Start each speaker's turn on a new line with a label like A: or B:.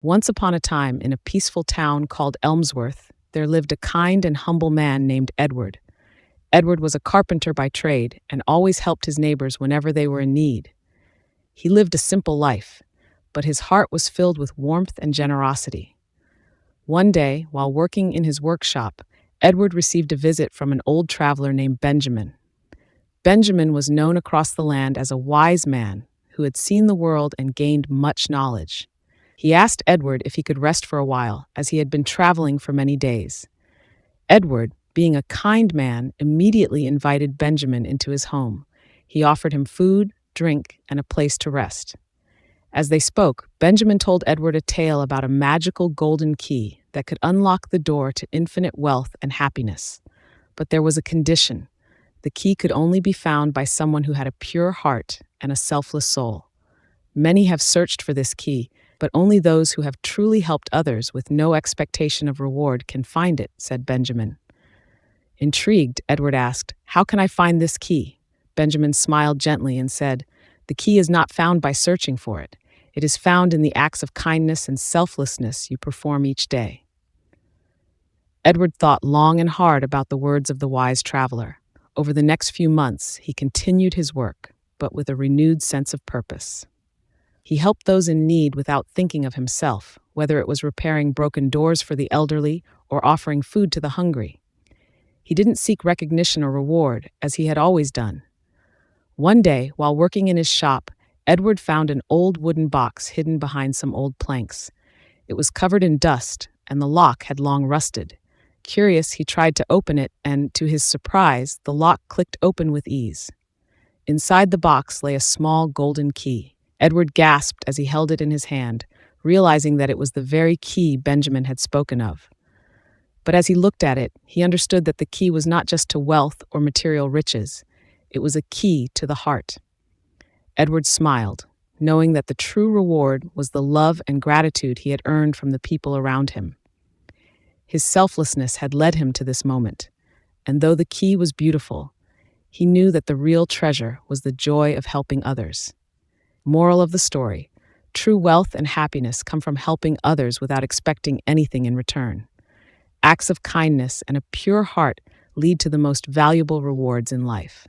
A: Once upon a time, in a peaceful town called Elmsworth, there lived a kind and humble man named Edward. Edward was a carpenter by trade and always helped his neighbors whenever they were in need. He lived a simple life, but his heart was filled with warmth and generosity. One day, while working in his workshop, Edward received a visit from an old traveler named Benjamin. Benjamin was known across the land as a wise man who had seen the world and gained much knowledge. He asked Edward if he could rest for a while, as he had been traveling for many days. Edward, being a kind man, immediately invited Benjamin into his home. He offered him food, drink, and a place to rest. As they spoke, Benjamin told Edward a tale about a magical golden key that could unlock the door to infinite wealth and happiness. But there was a condition. The key could only be found by someone who had a pure heart and a selfless soul. Many have searched for this key, but only those who have truly helped others with no expectation of reward can find it, said Benjamin. Intrigued, Edward asked, "How can I find this key?" Benjamin smiled gently and said, "The key is not found by searching for it. It is found in the acts of kindness and selflessness you perform each day." Edward thought long and hard about the words of the wise traveler. Over the next few months, he continued his work, but with a renewed sense of purpose. He helped those in need without thinking of himself, whether it was repairing broken doors for the elderly or offering food to the hungry. He didn't seek recognition or reward, as he had always done. One day, while working in his shop, Edward found an old wooden box hidden behind some old planks. It was covered in dust, and the lock had long rusted. Curious, he tried to open it, and, to his surprise, the lock clicked open with ease. Inside the box lay a small golden key. Edward gasped as he held it in his hand, realizing that it was the very key Benjamin had spoken of. But as he looked at it, he understood that the key was not just to wealth or material riches. It was a key to the heart. Edward smiled, knowing that the true reward was the love and gratitude he had earned from the people around him. His selflessness had led him to this moment, and though the key was beautiful, he knew that the real treasure was the joy of helping others. Moral of the story: true wealth and happiness come from helping others without expecting anything in return. Acts of kindness and a pure heart lead to the most valuable rewards in life.